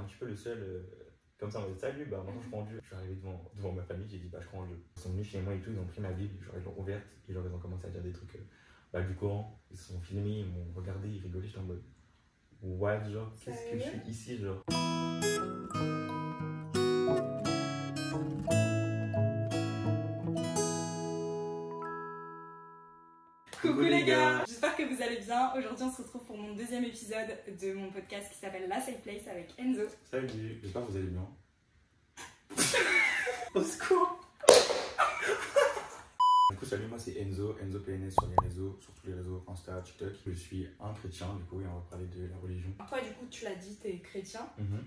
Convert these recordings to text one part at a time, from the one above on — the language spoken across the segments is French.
petit peu le seul, comme ça, on m'a dit salut, bah maintenant je crois en Dieu. Je suis arrivé devant ma famille, j'ai dit bah je crois en Dieu. Ils sont venus chez moi et tout, ils ont pris ma Bible, genre ils l'ont ouverte, et genre ils ont commencé à dire des trucs du Coran. Ils se sont filmés, ils m'ont regardé, ils rigolaient, j'étais en mode what, genre, qu'est-ce que je suis ici, genre. Coucou les gars, j'espère que vous allez bien. Aujourd'hui on se retrouve pour mon deuxième épisode de mon podcast qui s'appelle La Safe Place avec Enzo. Salut, j'espère que vous allez bien. Au secours. Du coup salut, moi c'est Enzo PNS sur les réseaux, sur tous les réseaux, Insta, TikTok. Je suis un chrétien du coup et on va parler de la religion. Toi du coup tu l'as dit, t'es chrétien. Mm-hmm.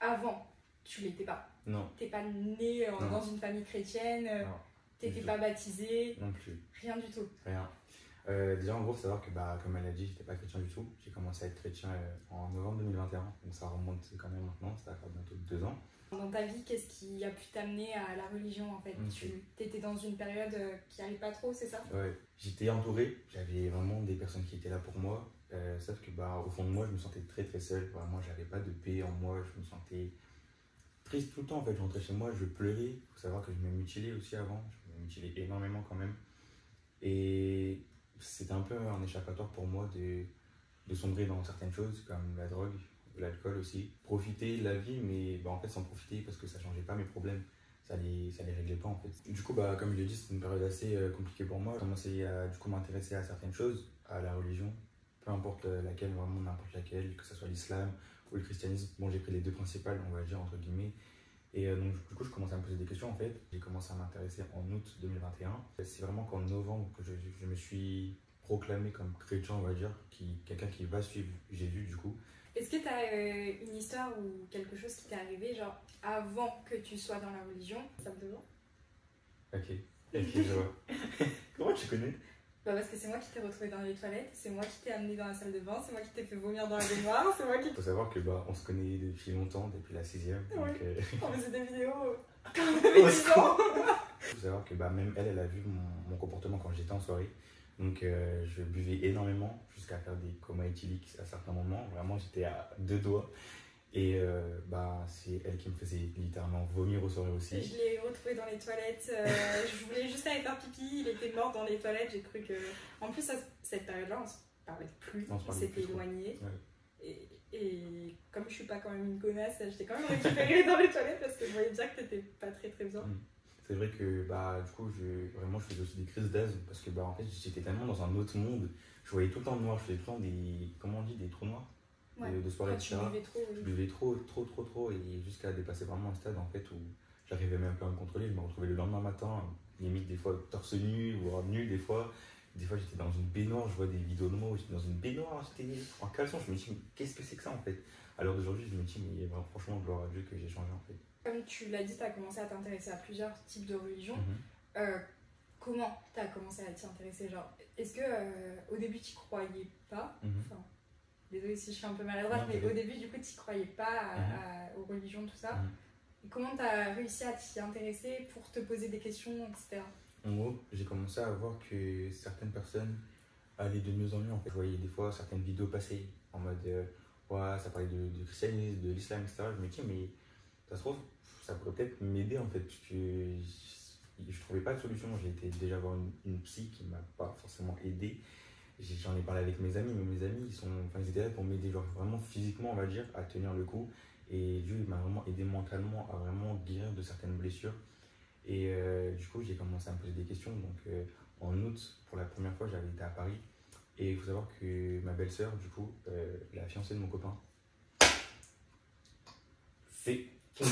Avant, tu l'étais pas. Non. T'es pas né dans une famille chrétienne. Non. T'étais pas baptisé. Non plus. Rien du tout. Rien. Déjà en gros, faut savoir que comme elle a dit, j'étais pas chrétien du tout. J'ai commencé à être chrétien en novembre 2021, donc ça remonte quand même maintenant, ça va faire bientôt 2 ans. Dans ta vie, qu'est-ce qui a pu t'amener à la religion en fait? Tu étais dans une période qui allait pas trop, c'est ça? Ouais, j'étais entouré, j'avais vraiment des personnes qui étaient là pour moi, sauf que au fond de moi, je me sentais très très seul. Vraiment, j'avais pas de paix en moi, je me sentais triste tout le temps en fait. Je rentrais chez moi, je pleurais. Il faut savoir que je me mutilais aussi avant, je me mutilais énormément quand même. Et c'était un peu un échappatoire pour moi de sombrer dans certaines choses comme la drogue, l'alcool aussi. Profiter de la vie, mais en fait sans profiter parce que ça changeait pas mes problèmes, ça les réglait pas en fait. Du coup, comme je l'ai dit, c'était une période assez compliquée pour moi. J'ai commencé à m'intéresser à certaines choses, à la religion, peu importe laquelle, vraiment n'importe laquelle, que ce soit l'islam ou le christianisme. Bon, j'ai pris les deux principales, on va dire, entre guillemets. Et donc du coup je commençais à me poser des questions en fait. J'ai commencé à m'intéresser en août 2021. C'est vraiment qu'en novembre que je me suis proclamé comme chrétien, on va dire, quelqu'un qui va suivre Jésus du coup. Est-ce que tu as une histoire ou quelque chose qui t'est arrivé genre avant que tu sois dans la religion? Ça me demande. Ok, je vois. Comment tu connais? Parce que c'est moi qui t'ai retrouvé dans les toilettes, c'est moi qui t'ai amené dans la salle de bain, c'est moi qui t'ai fait vomir dans la baignoire, c'est moi qui... Faut savoir que on se connaît depuis longtemps, depuis la 6ème. Oui. Donc, on faisait des vidéos quand on avait 10 ans. Faut savoir que même elle a vu mon comportement quand j'étais en soirée. Donc je buvais énormément jusqu'à faire des comas éthyliques à certains moments. Vraiment j'étais à 2 doigts. Et c'est elle qui me faisait littéralement vomir aux soirées aussi. Je l'ai retrouvé dans les toilettes, je voulais juste aller faire pipi, il était mort dans les toilettes, j'ai cru que... En plus à cette période-là on se parlait plus, on s'était éloigné. Ouais. Et comme je suis pas quand même une connasse, j'étais quand même récupérée dans les toilettes parce que je voyais bien que t'étais pas très très bien. C'est vrai que du coup je faisais aussi des crises d'asthme parce que en fait j'étais tellement dans un autre monde. Je voyais tout le temps noir, je faisais tout le temps des trous noirs. Ouais. De soirée, etc. Je buvais trop et jusqu'à dépasser vraiment un stade en fait où j'arrivais même plus à me contrôler. Je me retrouvais le lendemain matin, limite des fois torse nu ou nu des fois j'étais dans une baignoire, je vois des vidéos de moi où j'étais dans une baignoire, j'étais en caleçon, je me dis mais qu'est-ce que c'est que ça en fait? Alors d'aujourd'hui je me dis mais franchement gloire à Dieu que j'ai changé en fait. Comme tu l'as dit, tu as commencé à t'intéresser à plusieurs types de religions. Comment tu as commencé à t'y intéresser? Genre, est-ce que au début tu croyais pas? Enfin, désolée si je suis un peu maladroite, mais au début, du coup, tu n'y croyais pas aux religions, tout ça. Et comment tu as réussi à t'y intéresser pour te poser des questions, etc. En gros, j'ai commencé à voir que certaines personnes allaient de mieux en mieux. En fait, je voyais des fois certaines vidéos passer en mode ça parlait de christianisme, de l'islam, etc. Je me dis, mais ça se trouve, ça pourrait peut-être m'aider en fait, parce que je trouvais pas de solution. J'ai été déjà voir une psy qui m'a pas forcément aidé. J'en ai parlé avec mes amis, mais mes amis ils étaient là pour m'aider vraiment physiquement on va dire à tenir le coup, et Dieu m'a vraiment aidé mentalement à vraiment guérir de certaines blessures. Et du coup j'ai commencé à me poser des questions. Donc en août pour la première fois j'avais été à Paris, et il faut savoir que ma belle-sœur du coup la fiancée de mon copain, c'est...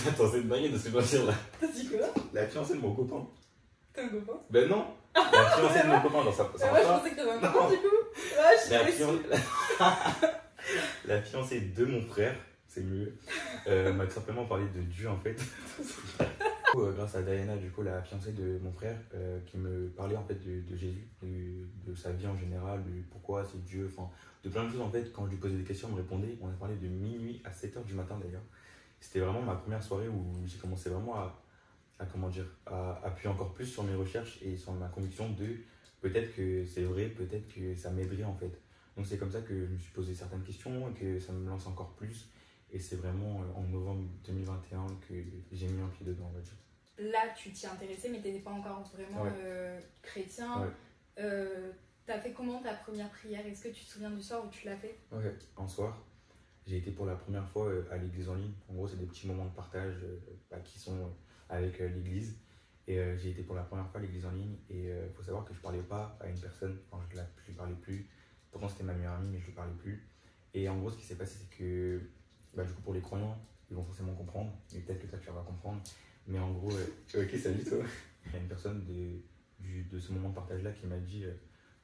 Attends, c'est une dinguerie de ce que je dois dire là. T'as dit quoi? La fiancée de mon copain. T'as un copain? Ben non. La fiancée de mon copain dans sa... Moi je pensais que t'avais un copain du coup. La fiancée de mon frère, c'est mieux, m'a tout simplement parlé de Dieu en fait. Grâce à Diana, du coup, la fiancée de mon frère, qui me parlait en fait de Jésus, de sa vie en général, de pourquoi c'est Dieu, enfin de plein de choses en fait. Quand je lui posais des questions, elle me répondait. On a parlé de minuit à 7h du matin d'ailleurs. C'était vraiment ma première soirée où j'ai commencé vraiment à appuyer encore plus sur mes recherches et sur ma conviction de peut-être que c'est vrai, peut-être que ça m'aiderait en fait. Donc c'est comme ça que je me suis posé certaines questions et que ça me lance encore plus. Et c'est vraiment en novembre 2021 que j'ai mis un pied dedans, on va dire. Là, tu t'y intéressais, mais tu n'étais pas encore vraiment chrétien. T'as fait comment ta première prière? Est-ce que tu te souviens du soir où tu l'as fait? Ouais, un soir, j'ai été pour la première fois à l'église en ligne. En gros, c'est des petits moments de partage qui sont avec l'église. Et j'ai été pour la première fois à l'église en ligne. Et il faut savoir que je ne parlais pas à une personne. Enfin, je ne parlais plus. Pourtant, c'était ma meilleure amie, mais je ne lui parlais plus. Et en gros, ce qui s'est passé, c'est que du coup, pour les croyants, ils vont forcément comprendre. Mais peut-être que toi, tu vas comprendre. Mais en gros, ok, salut toi. Il y a une personne de ce moment de partage-là qui m'a dit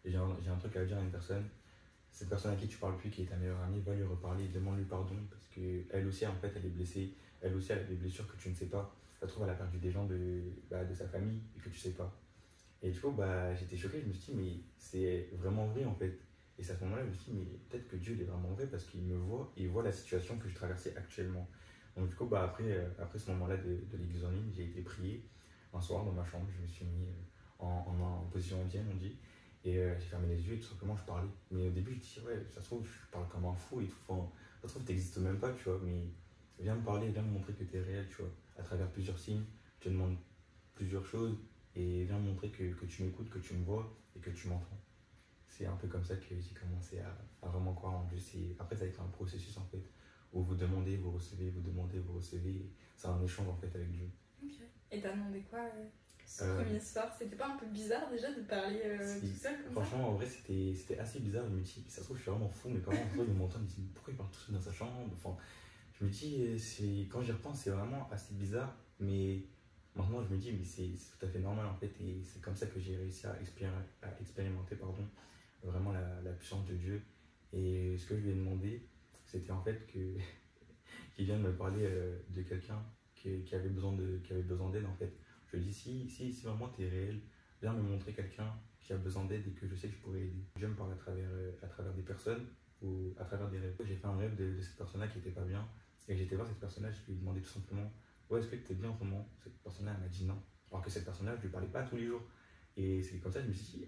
j'ai un truc à dire à une personne. Cette personne à qui tu parles plus, qui est ta meilleure amie, va lui reparler et demande-lui pardon parce qu'elle aussi, en fait, elle est blessée. Elle aussi, elle a des blessures que tu ne sais pas. Ça se trouve, elle a perdu des gens de sa famille et que tu sais pas. Et du coup, j'étais choqué. Je me suis dit, mais c'est vraiment vrai en fait. Et c'est à ce moment-là, je me suis dit, mais peut-être que Dieu il est vraiment vrai parce qu'il me voit et il voit la situation que je traversais actuellement. Donc, du coup, après ce moment-là de l'église en ligne, j'ai été prier un soir dans ma chambre. Je me suis mis en position indienne, on dit. Et j'ai fermé les yeux et tout simplement je parlais. Mais au début, je disais, ouais, ça se trouve, je parle comme un fou et tout. Enfin, ça se trouve, t'existes même pas, tu vois. Mais viens me parler, viens me montrer que t'es réel, tu vois. À travers plusieurs signes, tu demandes plusieurs choses et viens me montrer que tu m'écoutes, que tu me vois et que tu m'entends. C'est un peu comme ça que j'ai commencé à vraiment croire en Dieu. Après, ça a été un processus en fait, où vous demandez, vous recevez, vous demandez, vous recevez. C'est un échange en fait avec Dieu. Ok. Et t'as demandé quoi ce premier soir? C'était pas un peu bizarre déjà de parler tout seul comme ça? Franchement, en vrai, c'était assez bizarre. Je me dis, ça se trouve, je suis vraiment fou. Mes parents, en ils m'entendent, ils me disent, pourquoi il parle tout seul dans sa chambre? Enfin, je me dis, quand j'y repense, c'est vraiment assez bizarre. Mais maintenant, je me dis, mais c'est tout à fait normal en fait. Et c'est comme ça que j'ai réussi à expérimenter vraiment la puissance de Dieu. Et ce que je lui ai demandé, c'était en fait qu'il vienne me parler de quelqu'un qui avait besoin d'aide en fait. Je lui ai dit, si vraiment tu es réel, viens me montrer quelqu'un qui a besoin d'aide et que je sais que je pourrais aider. Dieu me parle à travers des personnes ou à travers des rêves. J'ai fait un rêve de cette personne-là qui n'était pas bien. Et j'étais voir cette personne-là, je lui ai demandé tout simplement, ouais, est-ce que tu es bien en ce moment? Cette personne-là, elle m'a dit non. Alors que cette personne-là, je ne lui parlais pas tous les jours. Et c'est comme ça que je me suis dit,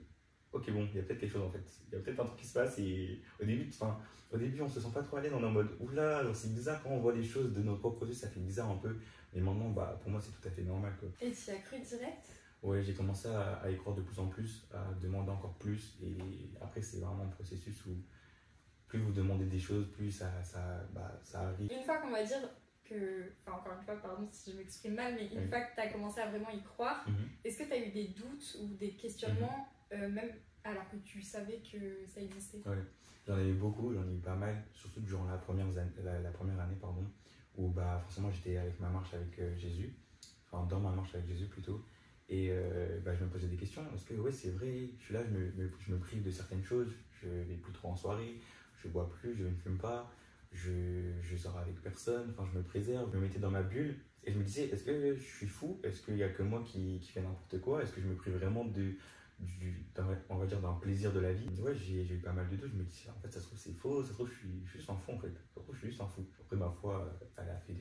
ok, bon, il y a peut-être quelque chose en fait. Il y a peut-être un truc qui se passe. Et au début, on se sent pas trop à l'aise. On est en mode, oula, c'est bizarre quand on voit les choses de notre propre yeux, ça fait bizarre un peu. Mais maintenant, pour moi, c'est tout à fait normal, quoi. Et tu y as cru direct? Ouais, j'ai commencé à y croire de plus en plus, à demander encore plus. Et après, c'est vraiment un processus où plus vous demandez des choses, plus ça arrive. Une fois qu'on va dire que, enfin encore une fois, pardon si je m'exprime mal, mais une fois que tu as commencé à vraiment y croire, est-ce que tu as eu des doutes ou des questionnements, même alors que tu savais que ça existait? Ouais, j'en ai eu beaucoup, j'en ai eu pas mal, surtout durant la première année, pardon, où forcément j'étais avec ma marche avec Jésus, enfin dans ma marche avec Jésus plutôt, et je me posais des questions. Est-ce que ouais, c'est vrai, je suis là, je me prive de certaines choses, je vais plus trop en soirée, je bois plus, je ne fume pas, je sors avec personne, enfin je me préserve, je me mettais dans ma bulle et je me disais, est-ce que je suis fou? Est-ce qu'il n'y a que moi qui fais n'importe quoi? Est-ce que je me prive vraiment on va dire d'un plaisir de la vie? Ouais, j'ai eu pas mal de doutes, je me disais, en fait ça se trouve c'est faux, ça se trouve je suis juste un fou en fait, ça se trouve je suis juste un fou. Après ma foi, elle a fait...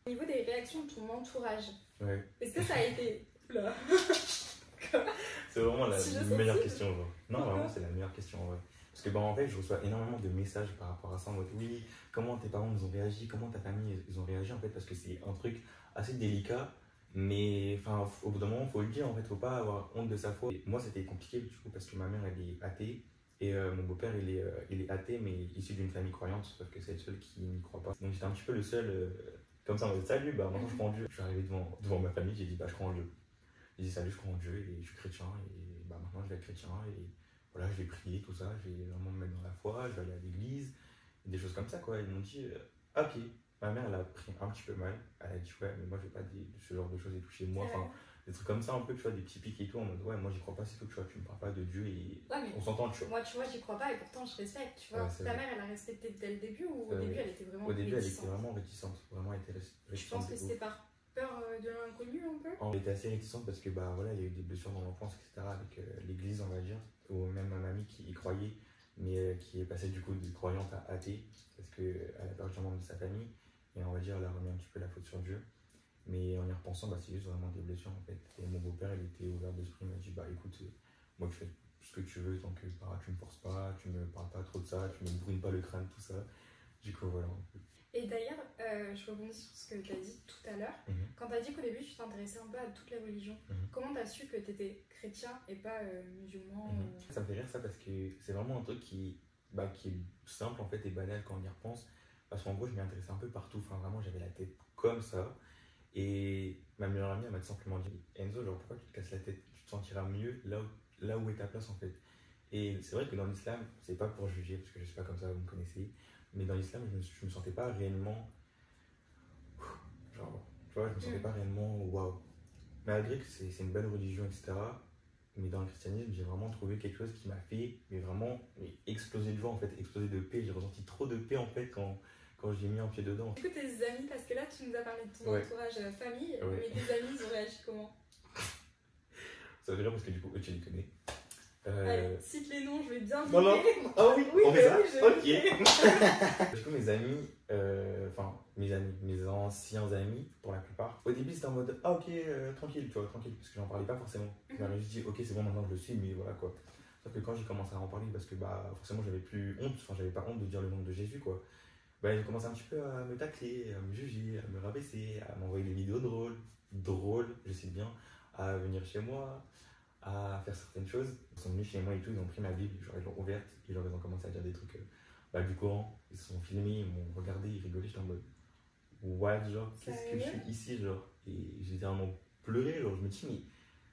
Au niveau des réactions de ton entourage, ouais. Est-ce que ça a été... Là. C'est vraiment la meilleure question. Genre. Non, vraiment, c'est la meilleure question. Ouais. Parce que en fait, je reçois énormément de messages par rapport à ça. En mode, oui, comment tes parents nous ont réagi, comment ta famille ils ont réagi en fait, parce que c'est un truc assez délicat. Mais au bout d'un moment, il faut le dire, en fait, faut pas avoir honte de sa foi. Et moi, c'était compliqué du coup, parce que ma mère, elle est athée. Et mon beau-père, il est athée, mais issu d'une famille croyante, sauf que c'est le seul qui n'y croit pas. Donc j'étais un petit peu le seul, comme ça, en mode, salut, maintenant je crois en Dieu. Je suis arrivé devant ma famille, j'ai dit, je crois en Dieu. J'ai dit salut, je crois en Dieu et je suis chrétien et maintenant je vais être chrétien et voilà, je vais prier, tout ça, je vais vraiment me mettre dans la foi, je vais aller à l'église, des choses comme ça quoi. Ils m'ont dit ok. Ma mère elle a pris un petit peu mal, elle a dit ouais, mais moi je vais pas dire ce genre de choses et tout chez moi, enfin des trucs comme ça un peu, tu vois, des petits pics et tout en mode ouais, moi j'y crois pas, c'est tout, tu vois, tu me parles pas de Dieu et on s'entend, tu vois. Moi, tu vois, j'y crois pas et pourtant je respecte, tu vois. Ouais, ta mère elle a respecté dès le début ou au début elle était vraiment réticente? Au début elle était vraiment réticente, Je pense que c'était par peur de l'inconnu un peu? On était assez réticente parce que voilà, il y a eu des blessures dans l'enfance, etc. avec l'église, on va dire, ou même ma mamie qui y croyait, mais qui est passée du coup de croyante à athée parce qu'elle a perdu un membre de sa famille et on va dire elle a remis un petit peu la faute sur Dieu. Mais en y repensant, c'est juste vraiment des blessures en fait. Et mon beau-père, il était ouvert d'esprit, il m'a dit écoute, moi je fais ce que tu veux tant que tu me forces pas, tu me parles pas trop de ça, tu me brûles pas le crâne, tout ça. Du coup, voilà. Et d'ailleurs, je rebondis sur ce que tu as dit tout à l'heure. Quand tu as dit qu'au début, tu t'intéressais un peu à toutes les religions, comment tu as su que tu étais chrétien et pas musulman Ça me fait rire ça parce que c'est vraiment un truc qui est simple en fait et banal quand on y repense. Parce qu'en gros, je m'y intéressais un peu partout. Enfin, vraiment, j'avais la tête comme ça. Et ma meilleure amie, elle m'a tout simplement dit Enzo, genre, pourquoi tu te casses la tête? Tu te sentiras mieux là où est ta place en fait. Et c'est vrai que dans l'islam, c'est pas pour juger, parce que je suis pas comme ça, vous me connaissez, mais dans l'islam, je me sentais pas réellement. Genre, tu vois, je me sentais pas réellement waouh. Malgré que c'est une belle religion, etc. Mais dans le christianisme, j'ai vraiment trouvé quelque chose qui m'a fait, mais vraiment, exploser de joie en fait, exploser de paix. J'ai ressenti trop de paix en fait quand j'ai mis un pied dedans. Du coup, tes amis, parce que là, tu nous as parlé de ton entourage famille, mais tes amis, ils ont réagi comment? Ça veut dire parce que du coup, tu les connais. Allez, cite les noms, je vais bien Non, non. Ah oui, on fait ça. Ok. Du coup, mes amis, mes anciens amis, pour la plupart, au début, c'était en mode, ah ok, tranquille, tu vois, tranquille, parce que j'en parlais pas forcément. Je m'avais juste dit, ok, c'est bon, maintenant je le suis, mais voilà quoi. Sauf que quand j'ai commencé à en parler, parce que forcément, j'avais plus honte, enfin, j'avais pas honte de dire le nom de Jésus, quoi. J'ai commencé un petit peu à me tacler, à me juger, à me rabaisser, à m'envoyer des vidéos drôles, je sais bien, à venir chez moi, à faire certaines choses. Ils sont venus chez moi et tout, ils ont pris ma Bible, genre ils l'ont ouverte, et genre ils ont commencé à dire des trucs du Coran, ils se sont filmés, ils m'ont regardé, ils rigolaient, j'étais en mode what, genre, qu'est-ce que je suis ici, genre, et j'ai littéralement pleuré, genre, je me dis,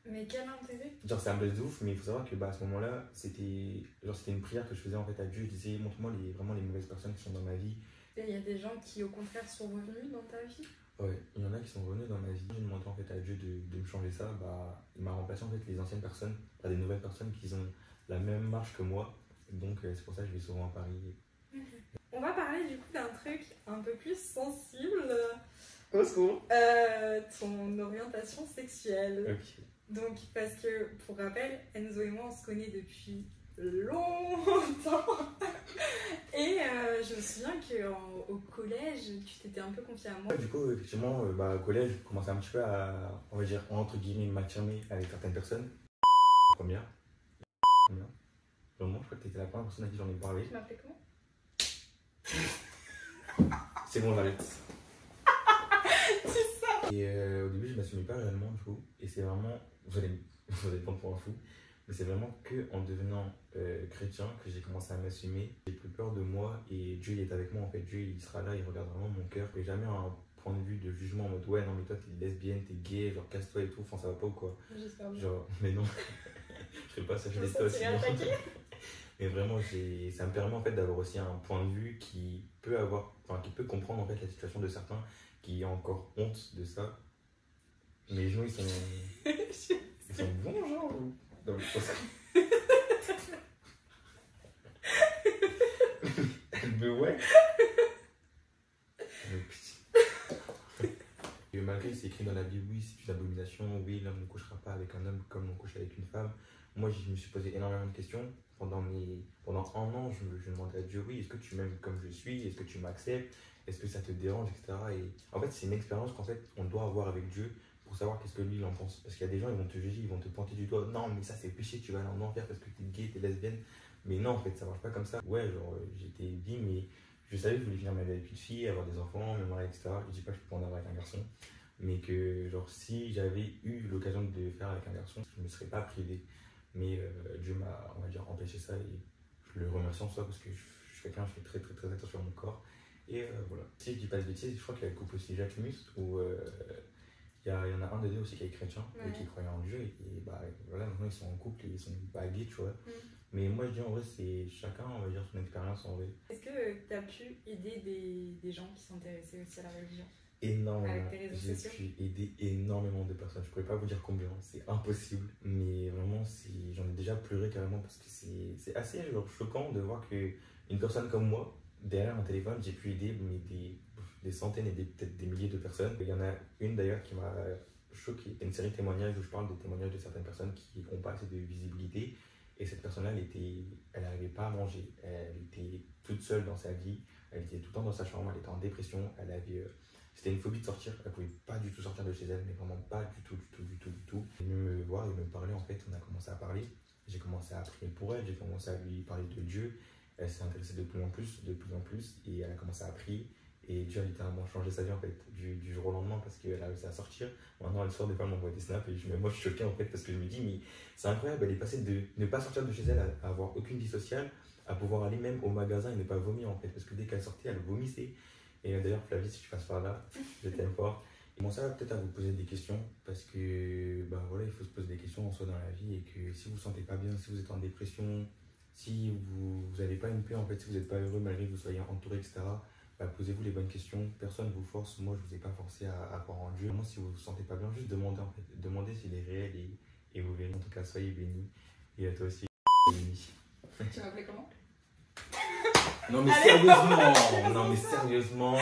mais quel intérêt? Genre, c'est un blesse de ouf, mais il faut savoir que à ce moment-là, c'était une prière que je faisais en fait à Dieu, je disais, montre-moi vraiment les mauvaises personnes qui sont dans ma vie. Et il y a des gens qui, au contraire, sont revenus dans ta vie? Ouais, il y en a qui sont revenus dans ma vie. J'ai demandé en fait à Dieu de me changer ça. Il m'a remplacé en fait les anciennes personnes par des nouvelles personnes qui ont la même marche que moi. Donc c'est pour ça que je vais souvent à Paris. On va parler du coup d'un truc un peu plus sensible. Au secours. Ton orientation sexuelle. Ok. Donc, parce que, pour rappel, Enzo et moi, on se connaît depuis longtemps. Et je me souviens qu'au collège, tu t'étais un peu confiée à moi. Du coup, effectivement, au collège, je commençais un petit peu à, on va dire, entre guillemets, m'affirmer avec certaines personnes. Première. Vraiment, je crois que tu étais la première personne à qui j'en ai parlé. Tu m'appelais comment? C'est bon, j'arrête. C'est ça. Et au début, je ne m'assumais pas réellement, du coup. Et c'est vraiment, vous allez prendre pour un fou, mais c'est vraiment qu'en devenant chrétien que j'ai commencé à m'assumer. J'ai plus peur de moi et Dieu il est avec moi en fait. Dieu il sera là, il regarde vraiment mon cœur. Et jamais un point de vue de jugement en mode ouais, non, mais toi t'es lesbienne, t'es gay, genre casse-toi et tout, enfin ça va pas ou quoi. J'espère bien. Genre, mais non, je serais pas ça, je ça aussi. Mais vraiment, ça me permet en fait d'avoir aussi un point de vue qui peut comprendre en fait la situation de certains qui ont encore honte de ça. Mes genoux ils sont bons genre dans le procès. Mais ouais. Et malgré c'est écrit dans la Bible, oui, c'est une abomination, oui, l'homme ne couchera pas avec un homme comme on couche avec une femme. Moi, je me suis posé énormément de questions. Pendant un an, je demandais à Dieu, oui, est-ce que tu m'aimes comme je suis? Est-ce que tu m'acceptes? Est-ce que ça te dérange, etc. Et en fait, c'est une expérience qu'en fait, on doit avoir avec Dieu pour savoir qu'est-ce que lui, il en pense. Parce qu'il y a des gens, ils vont te juger, ils vont te pointer du doigt. Non, mais ça, c'est péché, tu vas aller en enfer parce que t'es gay, t'es lesbienne. Mais non, en fait, ça marche pas comme ça. Ouais, genre, j'étais bi, mais je savais que je voulais finir ma vie avec une fille, avoir des enfants, me marier, etc. Je dis pas que je peux en avoir avec un garçon. Mais que, genre, si j'avais eu l'occasion de le faire avec un garçon, je ne me serais pas privé. Mais Dieu m'a, on va dire, empêché ça et je le remercie en soi parce que je suis quelqu'un, je fais très très très attention à mon corps. Et voilà. Si je dis pas de bêtises, je crois qu'il y a le couple aussi Jacques Mus où il y en a un des deux aussi qui est chrétien et qui croyait en Dieu. Et voilà, maintenant ils sont en couple et ils sont pas gays, tu vois. Mais moi je dis en vrai, c'est chacun, on va dire, son expérience en vrai. Est-ce que tu as pu aider des gens qui s'intéressaient aussi à la religion? Énormément. J'ai pu aider énormément de personnes. Je pourrais pas vous dire combien, c'est impossible. Mais vraiment, j'en ai déjà pleuré carrément parce que c'est assez choquant de voir qu'une personne comme moi, derrière un téléphone, j'ai pu aider des centaines et peut-être des milliers de personnes. Il y en a une d'ailleurs qui m'a choqué. C'est une série de témoignages où je parle des témoignages de certaines personnes qui n'ont pas assez de visibilité. Et cette personne-là, elle n'arrivait pas à manger. Elle était toute seule dans sa vie. Elle était tout le temps dans sa chambre. Elle était en dépression. C'était une phobie de sortir, elle pouvait pas du tout sortir de chez elle, mais vraiment pas du tout. Elle est venue me voir et me parler en fait, on a commencé à parler. J'ai commencé à prier pour elle, j'ai commencé à lui parler de Dieu. elle s'est intéressée de plus en plus, et elle a commencé à prier. Et Dieu a littéralement changé sa vie en fait, du jour au lendemain, parce qu'elle a réussi à sortir. Maintenant, elle sort des fois, elle m'envoie des snaps, et moi je suis choqué en fait, parce que je me dis, mais c'est incroyable, elle est passée de ne pas sortir de chez elle à avoir aucune vie sociale, à pouvoir aller même au magasin et ne pas vomir en fait, parce que dès qu'elle sortait, elle vomissait. Et d'ailleurs, Flavie, si tu passes par là, je t'aime fort. Et bon, ça va peut-être à vous poser des questions, parce que bah, voilà, il faut se poser des questions en soi dans la vie, et que si vous ne vous sentez pas bien, si vous êtes en dépression, si vous n'avez pas une paix en fait, si vous n'êtes pas heureux malgré que vous soyez entouré, etc., bah, posez-vous les bonnes questions, personne ne vous force, moi je ne vous ai pas forcé à croire en Dieu. Vraiment, si vous ne vous sentez pas bien, juste demandez en fait, demandez s'il est réel et vous verrez. En tout cas, soyez bénis, et à toi aussi, béni. Tu m'appelais comment? Non mais sérieusement, non mais sérieusement.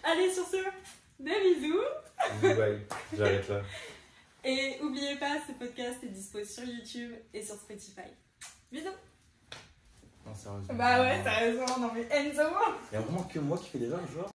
Allez, sur ce, des bisous. Bye, j'arrête là. Et n'oubliez pas, ce podcast est dispo sur YouTube et sur Spotify. Bisous. Non, sérieusement. Bah ouais, sérieusement, non mais Enzo. Il y a vraiment que moi qui fais des erreurs, genre.